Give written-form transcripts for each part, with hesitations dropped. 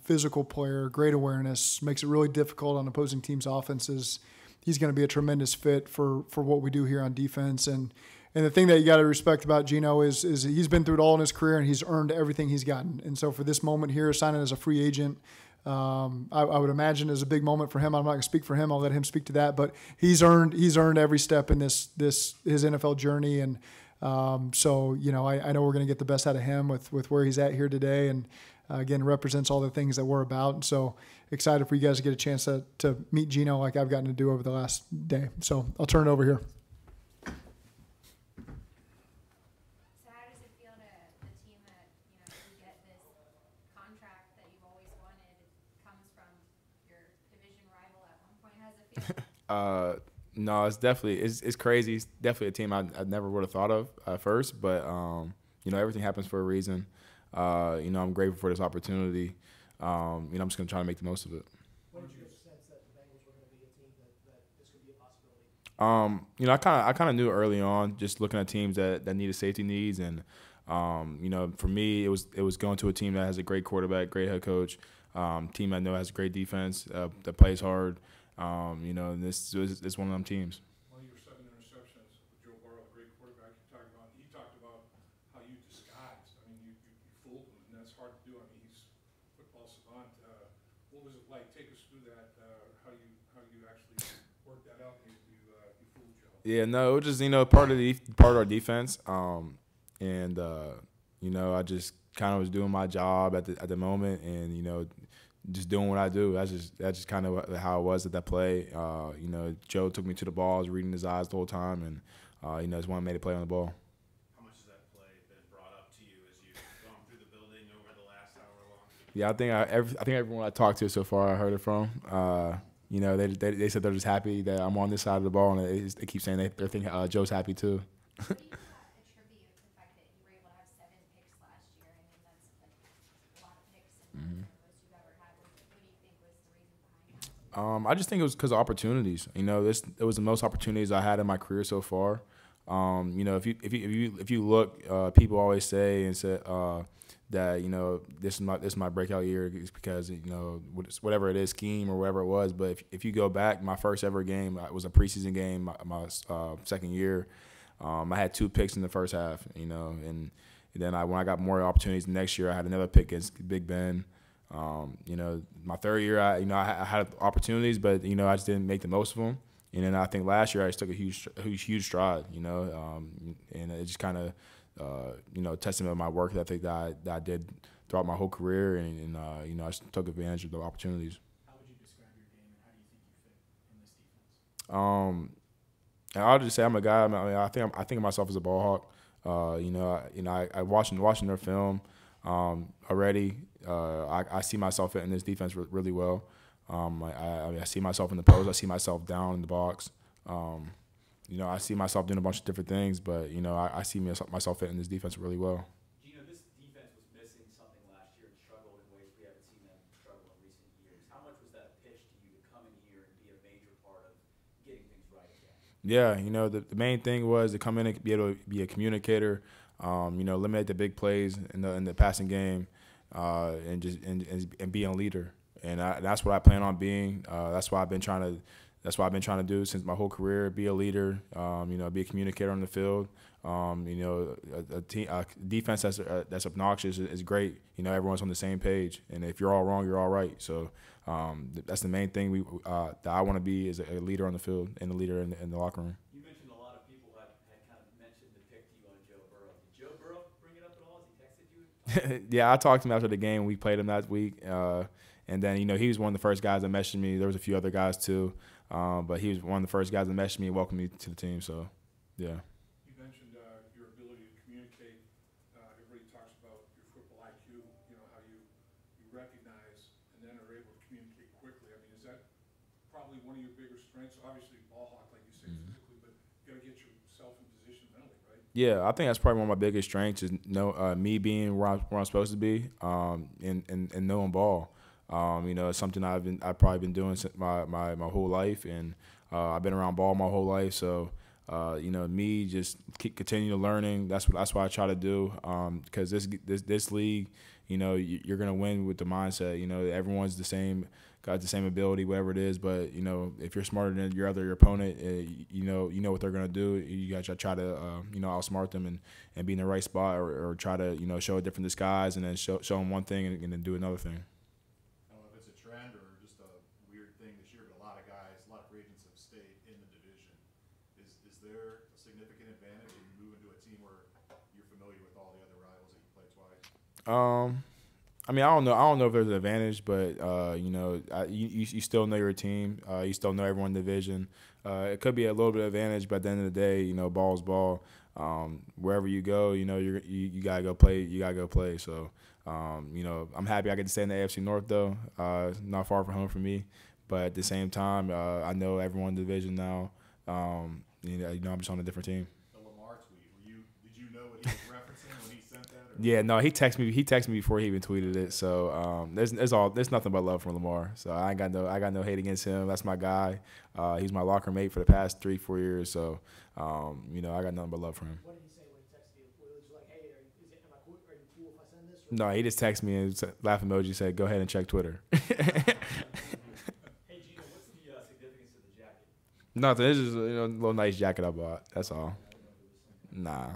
physical player, great awareness, makes it really difficult on opposing teams' offenses. He's going to be a tremendous fit for what we do here on defense. And the thing that you got to respect about Geno is he's been through it all in his career, and he's earned everything he's gotten. And so for this moment here, signing as a free agent, I would imagine is a big moment for him. I'm not going to speak for him. I'll let him speak to that. But he's earned every step in his NFL journey. And so, I know we're going to get the best out of him with where he's at here today. And again, represents all the things that we're about. And so excited for you guys to get a chance to meet Geno like I've gotten to do over the last day. So I'll turn it over here. So how does it feel to the team that, you get this contract that you've always wanted? It comes from your division rival at one point. How does it feel? No, it's crazy. It's definitely a team I never would have thought of at first, but everything happens for a reason. I'm grateful for this opportunity. I'm just gonna try to make the most of it. When did you get the sense that the Bengals were going to be a team that this could be a possibility? I kind of knew early on, just looking at teams that needed safety needs, and for me, it was going to a team that has a great quarterback, great head coach, team I know has a great defense, that plays hard. And this is one of them teams. One of your 7 interceptions with Joe Burrow, a great quarterback. He talked about how you disguised. I mean, you fooled him, and that's hard to do. I mean, he's a football savant. What was it like? Take us through that. How you actually worked that out? You fooled Joe. Yeah, no, it was just part of our defense. I just kind of was doing my job at the moment, and just doing what I do. That's just kind of how it was at that play. Joe took me to the ball. I was reading his eyes the whole time, and just one made a play on the ball. How much has that play been brought up to you as you've gone through the building over the last hour long? Yeah, I think everyone I talked to so far, I heard it from. They said they're just happy that I'm on this side of the ball, and they keep saying they think Joe's happy too. What do you attribute the fact that you were able to have 7 picks last year? I mean, that's a lot of picks and most you've ever had. What do you think was the reason behind that? I just think it was because of opportunities. It was the most opportunities I had in my career so far. If you look, people always say that this is my breakout year because whatever it is, scheme or whatever it was. But if you go back, my first ever game was a preseason game, my second year. I had 2 picks in the first half, and then when I got more opportunities next year, I had another pick against Big Ben. My third year, I had opportunities, but I just didn't make the most of them. And then I think last year I just took a huge stride, and it just kind of testament of my work ethic that I did throughout my whole career, and I just took advantage of the opportunities. How would you describe your game, and how do you think you fit in this defense? And I'll just say I'm a guy. I think of myself as a ball hawk. I watching their film already. I see myself in this defense really well. I see myself in the post. I see myself down in the box. I see myself doing a bunch of different things, but I see myself fitting this defense really well. Geno, this defense was missing something last year and struggled in ways we haven't seen them struggle in recent years. How much was that a pitch to you to come in here and be a major part of getting things right again? Yeah, the main thing was to come in and be able to be a communicator, eliminate the big plays in the passing game, and be a leader. And that's what I plan on being. That's what I've been trying to do since my whole career. Be a leader. Be a communicator on the field. A defense that's obnoxious is great. Everyone's on the same page. And if you're all wrong, you're all right. So that's the main thing that I want to be is a leader on the field and a leader in the locker room. You mentioned a lot of people had kind of mentioned the pick to you on Joe Burrow. Did Joe Burrow bring it up at all? Has he texted you? Yeah, I talked to him after the game. We played him that week. And then, he was one of the first guys that messaged me. There was a few other guys too. But he was one of the first guys that messaged me and welcomed me to the team. So, yeah. You mentioned your ability to communicate. Everybody talks about your football IQ, how you recognize and then are able to communicate quickly. I mean, is that probably one of your bigger strengths? Obviously, ball hawk, like you say, physically, but you got to get yourself in position mentally, right? Yeah, I think that's probably one of my biggest strengths is me being where I'm supposed to be and knowing ball. It's something I've probably been doing since my whole life, and I've been around ball my whole life. So, me just keep continue learning. That's what I try to do. Because this league, you know, you're gonna win with the mindset. You know, everyone's the same, got the same ability, whatever it is. But you know, if you're smarter than your opponent, you know what they're gonna do. You got to try to you know, outsmart them and be in the right spot, or try to, you know, show a different disguise and then show them one thing and then do another thing. I don't know if it's a trend or just a weird thing this year, but a lot of guys, a lot of free agents have stayed in the division. Is there a significant advantage in moving to a team where you're familiar with all the other rivals that you play twice? I mean, I don't know if there's an advantage, but you know, you still know your team. You still know everyone in the division. It could be a little bit of advantage, but at the end of the day, you know, ball's ball. Wherever you go, you know, you gotta go play. You gotta go play. So, you know, I'm happy I get to stay in the AFC North though. Not far from home for me, but at the same time, I know everyone in the division now. You know, I'm just on a different team. The Lamar tweet, did you know what he was referencing when he sent that? Or? Yeah, no, he texted me before he even tweeted it. So there's nothing but love for Lamar. So I got no hate against him. That's my guy. He's my locker mate for the past 3-4 years. So you know, I got nothing but love for him. What did he say when he texted you? Was he like, hey, are you cool if I send this? Or No, he just texted me and laugh emoji, said, "Go ahead and check Twitter." Hey, Geno, what's the significance of the jacket? Nothing. It's just, you know, a little nice jacket I bought. That's all. Nah.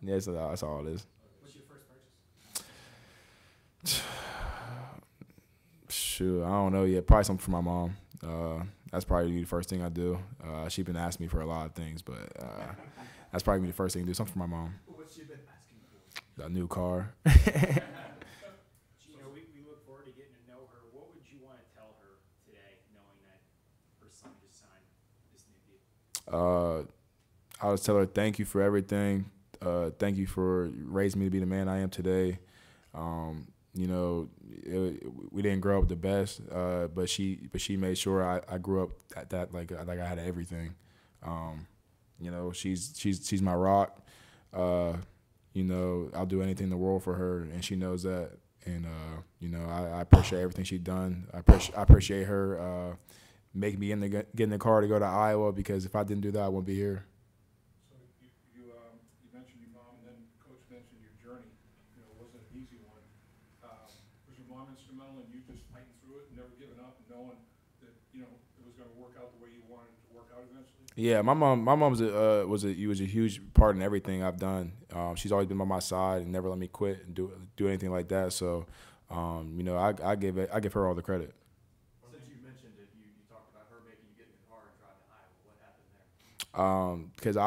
Yeah, that's all it is. what's your first purchase? Shoot, I don't know yet. Probably something for my mom. That's probably the first thing I do. She's been asking me for a lot of things, but that's probably the first thing to do. Something for my mom. What's she been asking for? A new car. Geno, we look forward to getting to know her. What would you want to tell her today, knowing that her son just signed this new deal? I would tell her thank you for everything. Thank you for raising me to be the man I am today. You know, we didn't grow up the best, but she made sure I grew up at that like I had everything. You know, she's my rock. You know, I'll do anything in the world for her, and she knows that. And you know, I appreciate everything she's done. I appreciate her making me get in the car to go to Iowa, because if I didn't do that, I wouldn't be here. So you mentioned your mom, and then Coach mentioned your journey. You know, it wasn't an easy one. Was your mom instrumental in you just fighting through it and never giving up, and knowing that, you know, it was going to work out the way you wanted it to work out eventually? Yeah, my mom was a huge part in everything I've done. She's always been by my side and never let me quit and do anything like that. So, you know, I give her all the credit. Since you mentioned it, you talked about her making you get in the car and drive to Iowa. What happened there? Because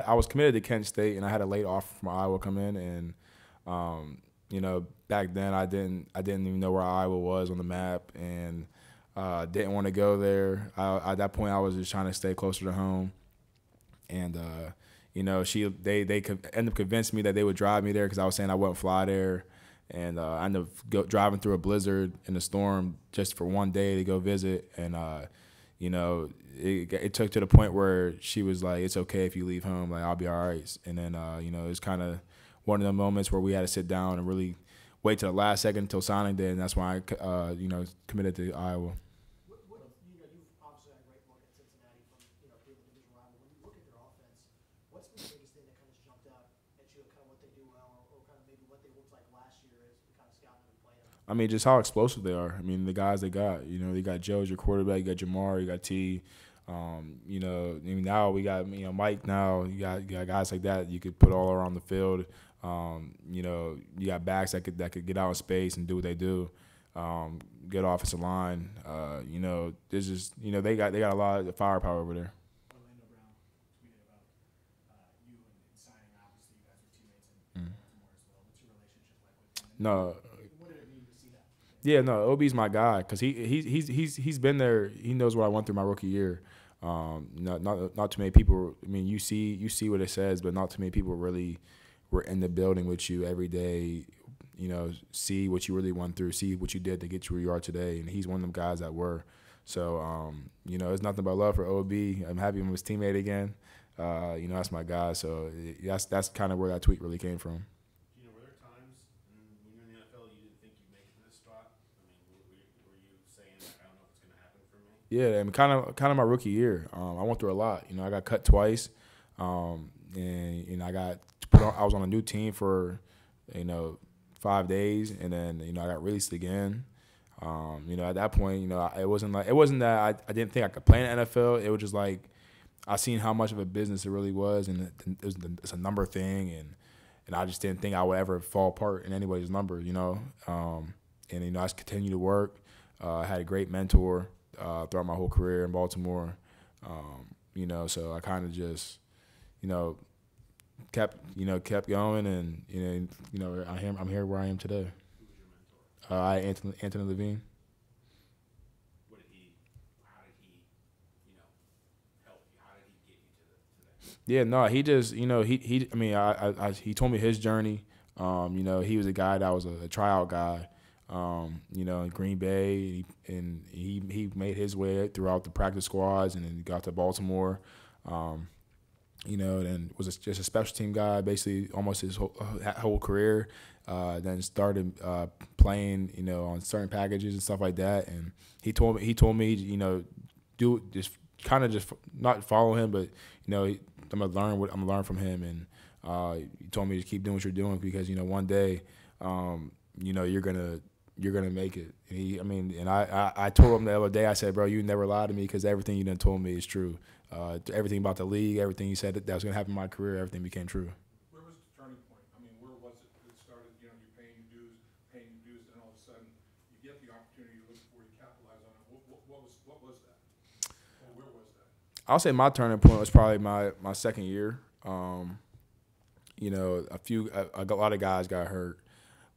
I was committed to Kent State, and I had a late offer from Iowa come in, and you know, back then I didn't even know where Iowa was on the map, and didn't want to go there. At that point, I was just trying to stay closer to home, and you know, they could end up convincing me that they would drive me there because I was saying I wouldn't fly there, and I ended up driving through a blizzard in a storm just for one day to go visit, and you know, it took to the point where she was like, "It's okay if you leave home, like I'll be all right." And then you know, it was kind of one of the moments where we had to sit down and really wait till the last second until signing day, and that's why I you know, committed to Iowa. What you know, you've obviously had a great look at Cincinnati from, you know, being a division rival. When you look at their offense, what's been the biggest thing that kind of jumped out at you, kind of what they do well, or kind of maybe what they looked like last year as we kind of scouting them and playing them? I mean, just how explosive they are. I mean, the guys they got. You know, they got Joe as your quarterback. You got Jamar. You got T. You know, I mean, now we got, you know, Mike. Now you got guys like that you could put all around the field. You know, you got backs that could get out in space and do what they do. Good offensive line. You know, this is, you know, they got a lot of firepower over there. Orlando Brown tweeted about you and signing. Obviously, you guys were teammates in Baltimore as well. What's your relationship like with him? No. What did it mean to see that? Yeah, no, OB's my guy because he's been there. He knows what I went through my rookie year. Not too many people. I mean, you see what it says, but not too many people really were in the building with you every day. You know, see what you really went through, see what you did to get you where you are today, and he's one of them guys that were. So, you know, it's nothing but love for OB. I'm happy I'm his teammate again. You know, that's my guy. So that's kind of where that tweet really came from. You know, were there times when you're in the NFL you didn't think you'd make it to this spot? I mean, were you saying, like, I don't know if it's going to happen for me? Yeah, I mean, kind of my rookie year. I went through a lot. You know, I got cut twice, and you know, I was on a new team for 5 days, and then I got released again. At that point, it wasn't that I didn't think I could play in the NFL. It was just like I seen how much of a business it really was, and it's a number thing, and I just didn't think I would ever fall apart in anybody's number, and I just continued to work. I had a great mentor throughout my whole career in Baltimore, so I kind of just, kept going, and I'm here where I am today. Who was your mentor? Anthony Levine. What did he? How did he? Help you? How did he get you to that? Yeah, no, he just, he told me his journey. He was a guy that was a tryout guy, in Green Bay, and he made his way throughout the practice squads, and then got to Baltimore, and was just a special team guy basically almost his whole career. Then started playing, on certain packages and stuff like that. And he told me, do just kind of just not follow him, but I'm gonna learn from him. And he told me to keep doing what you're doing because one day, you're gonna make it. And I told him the other day. I said, bro, you never lied to me because everything you done told me is true. Everything about the league, everything you said that was gonna happen in my career, everything became true. Where was the turning point? Where was it that started, you're paying your dues, and all of a sudden you get the opportunity you're looking for, you capitalize on it. What was that? Or where was that? I'll say my turning point was probably my second year. A lot of guys got hurt,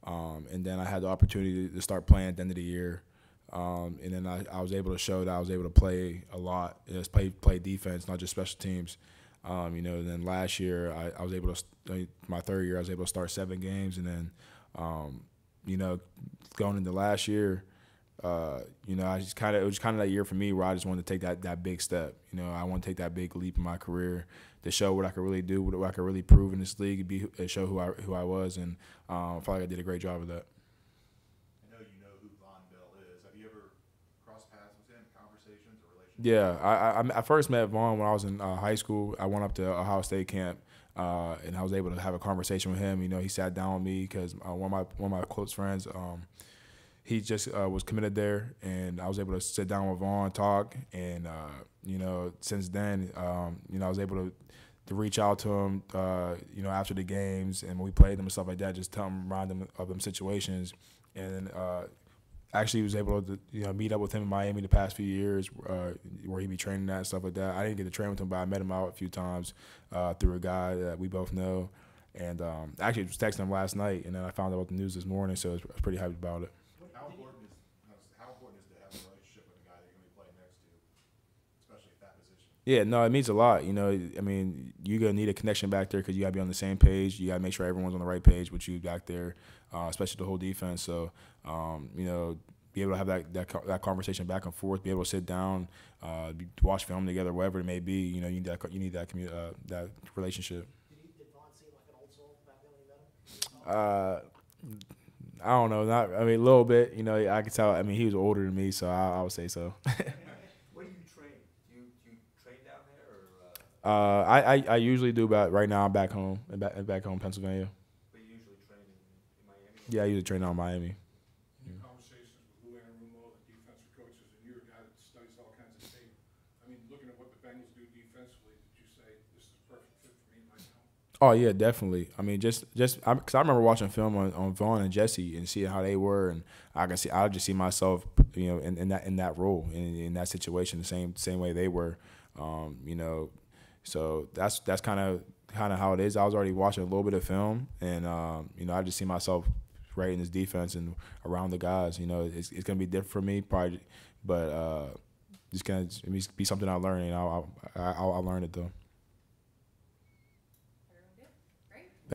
and then I had the opportunity to start playing at the end of the year. And then I was able to show that I was able to play a lot, just play defense, not just special teams. Then last year I was able to, my third year I was able to start 7 games, and then, going into last year, it was kind of that year for me where I just wanted to take that big step. I want to take that big leap in my career to show what I could really do, what I could really prove in this league, show who I was, and I feel like I did a great job of that. Yeah, I first met Vaughn when I was in high school. I went up to Ohio State camp, and I was able to have a conversation with him. He sat down with me because one of my close friends, he just was committed there, and I was able to sit down with Vaughn, talk, and since then, I was able to reach out to him, after the games and when we played them and stuff like that, just tell him, remind them of them situations, and actually was able to meet up with him in Miami the past few years, where he'd be training at and stuff like that. I didn't get to train with him, but I met him out a few times through a guy that we both know, and actually was texting him last night, and then I found out about the news this morning, so I was pretty happy about it. How important is to have a relationship with a guy that you're going to be playing next to, especially at that position? Yeah, no, it means a lot. You're going to need a connection back there because you got to be on the same page. You got to make sure everyone's on the right page with you back there, especially the whole defense. So, be able to have that conversation back and forth, be able to sit down, watch film together, whatever it may be. You need that relationship. Did Vaughn seem like an old soul back then when you met him? I don't know. A little bit. I could tell. He was older than me, so I would say so. Where do you train? Do you train down there, or? I usually do, but right now I'm back home, Pennsylvania. But you usually train in Miami? Yeah, I usually train out in Miami. Conversations with Lou Anarumo, the defensive coaches, and you're a guy that studies all kinds of tape. Looking at what the Bengals do defensively, did you say this is a perfect fit for me right now? Oh yeah, definitely. Just because I remember watching film on Vaughn and Jesse and seeing how they were, and I just see myself, in that role, in that situation, the same way they were, So that's kind of how it is. I was already watching a little bit of film, and I just see myself right in this defense and around the guys. It's gonna be different for me, probably, but it's gonna be something I learn, and I'll learn it though.